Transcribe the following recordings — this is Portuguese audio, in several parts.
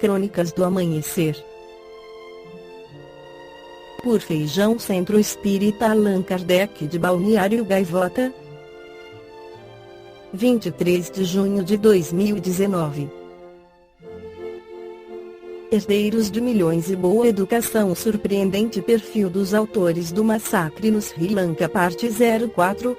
Crônicas do Amanhecer. Por Feijão, Centro Espírita Allan Kardec de Balneário Gaivota, 23 de junho de 2019. Herdeiros de milhões e boa educação. O surpreendente perfil dos autores do massacre no Sri Lanka, parte 04.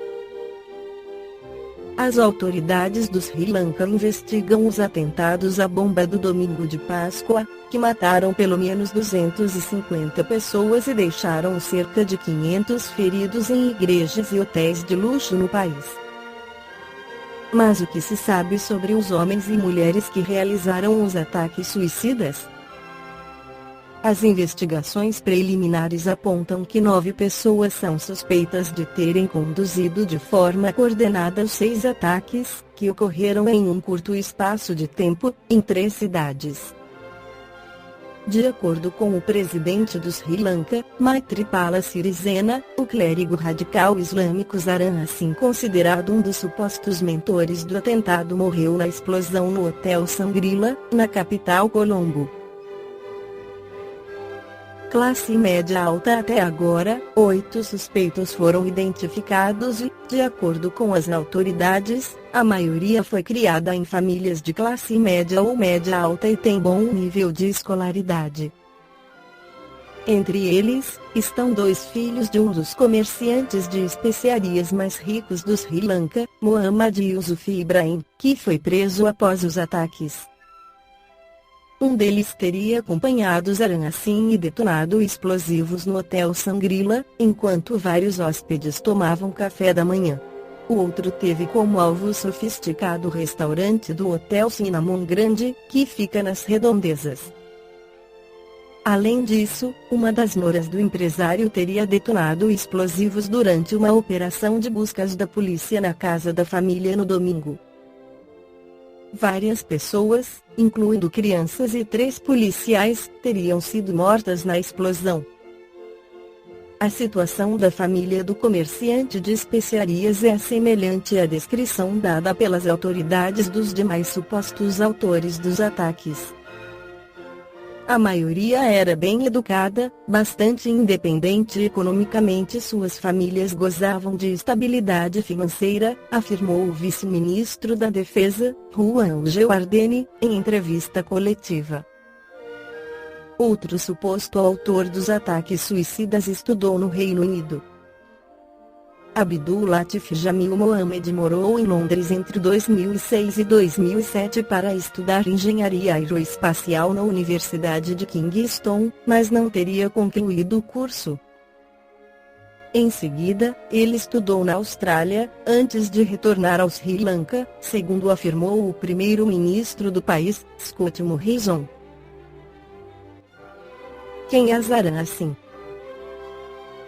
As autoridades do Sri Lanka investigam os atentados à bomba do domingo de Páscoa, que mataram pelo menos 250 pessoas e deixaram cerca de 500 feridos em igrejas e hotéis de luxo no país. Mas o que se sabe sobre os homens e mulheres que realizaram os ataques suicidas? As investigações preliminares apontam que 9 pessoas são suspeitas de terem conduzido de forma coordenada os 6 ataques, que ocorreram em um curto espaço de tempo, em 3 cidades. De acordo com o presidente do Sri Lanka, Maithripala Sirisena, o clérigo radical islâmico Zaran Hassan, considerado um dos supostos mentores do atentado, morreu na explosão no Hotel Shangri-La, na capital Colombo. Classe média alta. Até agora, 8 suspeitos foram identificados e, de acordo com as autoridades, a maioria foi criada em famílias de classe média ou média alta e tem bom nível de escolaridade. Entre eles, estão 2 filhos de um dos comerciantes de especiarias mais ricos do Sri Lanka, Muhammad Yusuf Ibrahim, que foi preso após os ataques. Um deles teria acompanhado Zaran Hassan e detonado explosivos no Hotel Shangri-La, enquanto vários hóspedes tomavam café da manhã. O outro teve como alvo o sofisticado restaurante do Hotel Cinnamon Grande, que fica nas redondezas. Além disso, uma das noras do empresário teria detonado explosivos durante uma operação de buscas da polícia na casa da família no domingo. Várias pessoas, incluindo crianças e 3 policiais, teriam sido mortas na explosão. A situação da família do comerciante de especiarias é semelhante à descrição dada pelas autoridades dos demais supostos autores dos ataques. A maioria era bem educada, bastante independente economicamente, suas famílias gozavam de estabilidade financeira, afirmou o vice-ministro da Defesa, Juan Geardeni, em entrevista coletiva. Outro suposto autor dos ataques suicidas estudou no Reino Unido. Abdul Latif Jamil Mohamed morou em Londres entre 2006 e 2007 para estudar engenharia aeroespacial na Universidade de Kingston, mas não teria concluído o curso. Em seguida, ele estudou na Austrália, antes de retornar ao Sri Lanka, segundo afirmou o primeiro-ministro do país, Scott Morrison. Quem é Zaran Hassan?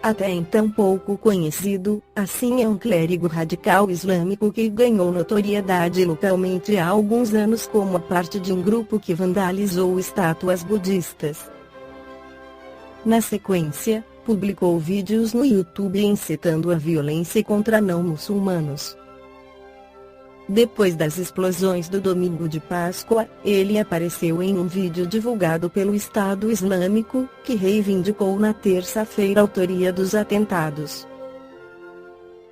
Até então pouco conhecido, Hassan é um clérigo radical islâmico que ganhou notoriedade localmente há alguns anos como parte de um grupo que vandalizou estátuas budistas. Na sequência, publicou vídeos no YouTube incitando a violência contra não-muçulmanos. Depois das explosões do domingo de Páscoa, ele apareceu em um vídeo divulgado pelo Estado Islâmico, que reivindicou na terça-feira a autoria dos atentados.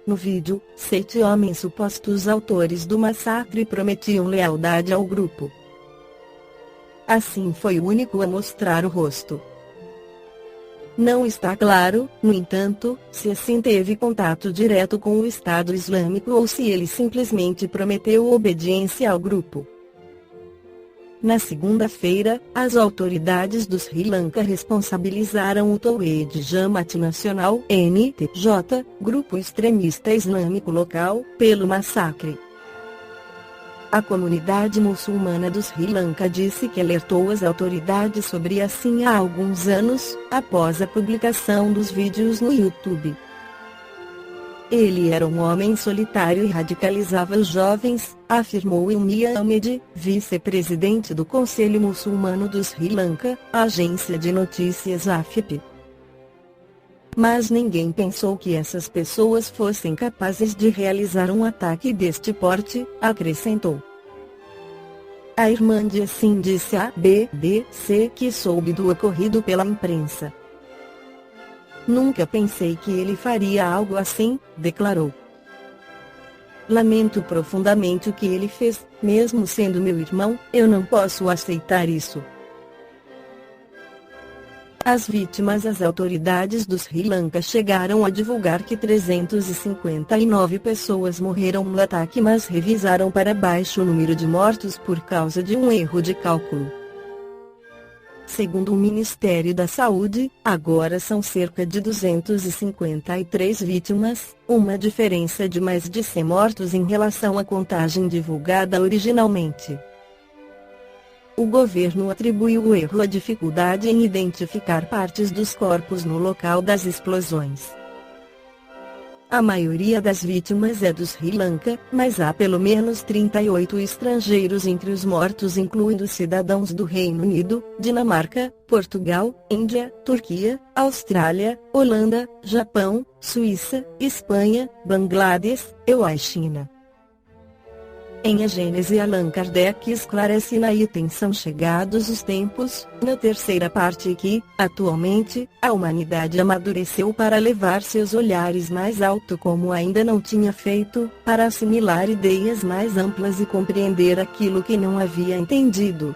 No vídeo, 7 homens supostos autores do massacre prometiam lealdade ao grupo. Hassan foi o único a mostrar o rosto. Não está claro, no entanto, se Hassan teve contato direto com o Estado Islâmico ou se ele simplesmente prometeu obediência ao grupo. Na segunda-feira, as autoridades do Sri Lanka responsabilizaram o Tawhid Jamaat Nasional (NTJ), grupo extremista islâmico local, pelo massacre. A comunidade muçulmana do Sri Lanka disse que alertou as autoridades sobre Hassan há alguns anos, após a publicação dos vídeos no YouTube. Ele era um homem solitário e radicalizava os jovens, afirmou Ilmi Ahmed, vice-presidente do Conselho Muçulmano do Sri Lanka, agência de notícias AFP. Mas ninguém pensou que essas pessoas fossem capazes de realizar um ataque deste porte, acrescentou. A irmã de assim disse à BBC que soube do ocorrido pela imprensa. Nunca pensei que ele faria algo assim, declarou. Lamento profundamente o que ele fez, mesmo sendo meu irmão, eu não posso aceitar isso. As vítimas. As autoridades do Sri Lanka chegaram a divulgar que 359 pessoas morreram no ataque, mas revisaram para baixo o número de mortos por causa de um erro de cálculo. Segundo o Ministério da Saúde, agora são cerca de 253 vítimas, uma diferença de mais de 100 mortos em relação à contagem divulgada originalmente. O governo atribuiu o erro à dificuldade em identificar partes dos corpos no local das explosões. A maioria das vítimas é do Sri Lanka, mas há pelo menos 38 estrangeiros entre os mortos, incluindo cidadãos do Reino Unido, Dinamarca, Portugal, Índia, Turquia, Austrália, Holanda, Japão, Suíça, Espanha, Bangladesh, e China. Em A Gênese, Allan Kardec esclarece na item São chegados os tempos, na terceira parte, que, atualmente, a humanidade amadureceu para levar seus olhares mais alto como ainda não tinha feito, para assimilar ideias mais amplas e compreender aquilo que não havia entendido.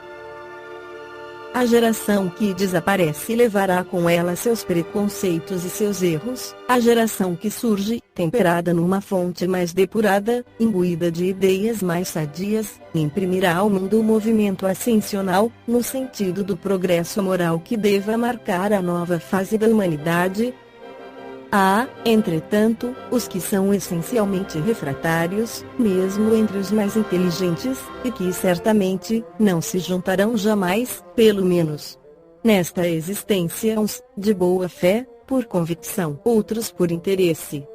A geração que desaparece levará com ela seus preconceitos e seus erros. A geração que surge, temperada numa fonte mais depurada, imbuída de ideias mais sadias, imprimirá ao mundo o movimento ascensional, no sentido do progresso moral que deva marcar a nova fase da humanidade. Há, entretanto, os que são essencialmente refratários, mesmo entre os mais inteligentes, e que certamente não se juntarão jamais, pelo menos nesta existência, uns de boa fé, por convicção, outros por interesse.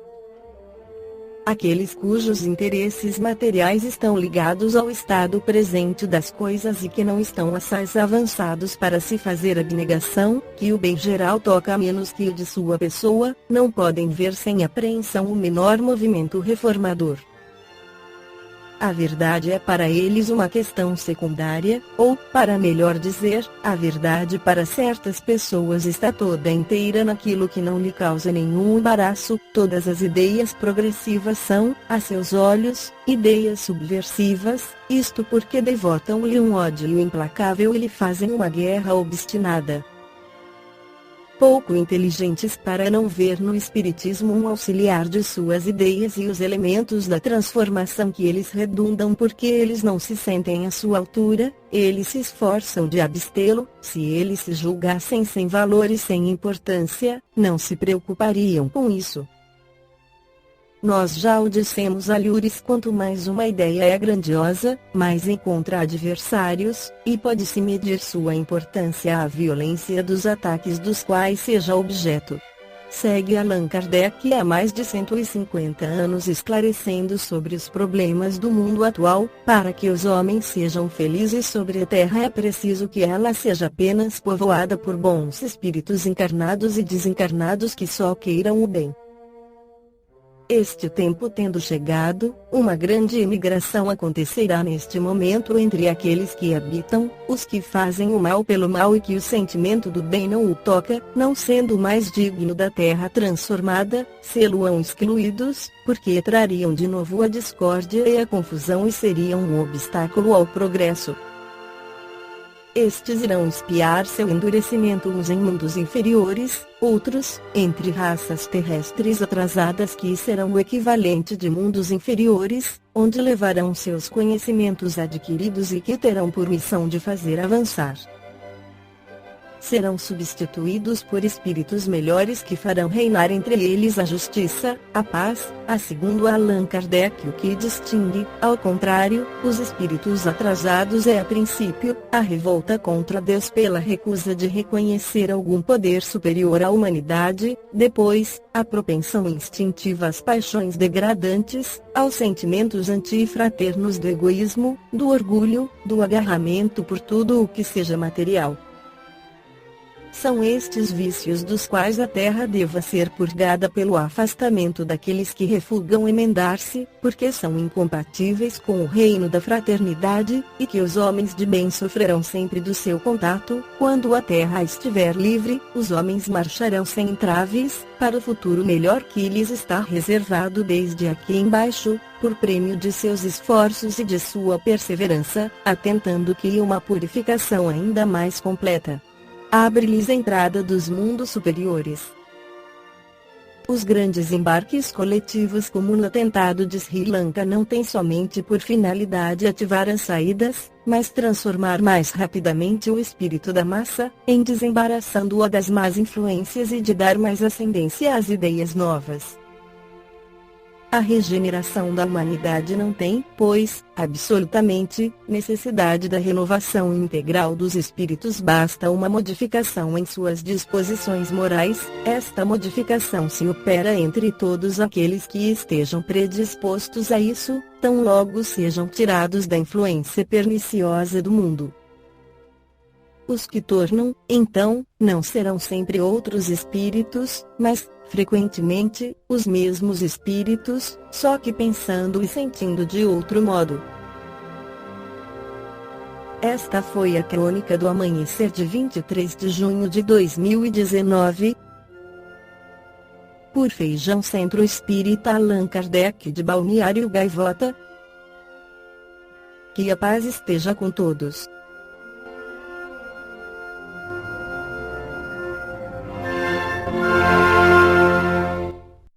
Aqueles cujos interesses materiais estão ligados ao estado presente das coisas e que não estão assaz avançados para se fazer abnegação, que o bem geral toca menos que o de sua pessoa, não podem ver sem apreensão o menor movimento reformador. A verdade é para eles uma questão secundária, ou, para melhor dizer, a verdade para certas pessoas está toda inteira naquilo que não lhe causa nenhum embaraço. Todas as ideias progressivas são, a seus olhos, ideias subversivas, isto porque devotam-lhe um ódio implacável e lhe fazem uma guerra obstinada. Pouco inteligentes para não ver no espiritismo um auxiliar de suas ideias e os elementos da transformação que eles redundam, porque eles não se sentem à sua altura, eles se esforçam de abstê-lo. Se eles se julgassem sem valor e sem importância, não se preocupariam com isso. Nós já o dissemos a Lures, quanto mais uma ideia é grandiosa, mais encontra adversários, e pode-se medir sua importância à violência dos ataques dos quais seja objeto. Segue Allan Kardec há mais de 150 anos esclarecendo sobre os problemas do mundo atual. Para que os homens sejam felizes sobre a terra é preciso que ela seja apenas povoada por bons espíritos encarnados e desencarnados que só queiram o bem. Este tempo tendo chegado, uma grande imigração acontecerá neste momento entre aqueles que habitam, os que fazem o mal pelo mal e que o sentimento do bem não o toca, não sendo mais digno da terra transformada, sê-lo-ão excluídos, porque trariam de novo a discórdia e a confusão e seriam um obstáculo ao progresso. Estes irão espiar seu endurecimento uns em mundos inferiores, outros, entre raças terrestres atrasadas que serão o equivalente de mundos inferiores, onde levarão seus conhecimentos adquiridos e que terão por missão de fazer avançar. Serão substituídos por espíritos melhores que farão reinar entre eles a justiça, a paz, segundo Allan Kardec. O que distingue, ao contrário, os espíritos atrasados é a princípio, a revolta contra Deus pela recusa de reconhecer algum poder superior à humanidade, depois, a propensão instintiva às paixões degradantes, aos sentimentos antifraternos do egoísmo, do orgulho, do agarramento por tudo o que seja material. São estes vícios dos quais a terra deva ser purgada pelo afastamento daqueles que refugam emendar-se, porque são incompatíveis com o reino da fraternidade, e que os homens de bem sofrerão sempre do seu contato. Quando a terra estiver livre, os homens marcharão sem entraves, para o futuro melhor que lhes está reservado desde aqui embaixo, por prêmio de seus esforços e de sua perseverança, atentando que uma purificação ainda mais completa abre-lhes a entrada dos mundos superiores. Os grandes embarques coletivos como no atentado de Sri Lanka não têm somente por finalidade ativar as saídas, mas transformar mais rapidamente o espírito da massa, em desembaraçando-a das más influências e de dar mais ascendência às ideias novas. A regeneração da humanidade não tem, pois, absolutamente, necessidade da renovação integral dos espíritos. Basta uma modificação em suas disposições morais. Esta modificação se opera entre todos aqueles que estejam predispostos a isso, tão logo sejam tirados da influência perniciosa do mundo. Os que tornam, então, não serão sempre outros espíritos, mas, frequentemente, os mesmos espíritos, só que pensando e sentindo de outro modo. Esta foi a crônica do amanhecer de 23 de junho de 2019. Por Feijão Centro Espírita Allan Kardec de Balneário Gaivota. Que a paz esteja com todos.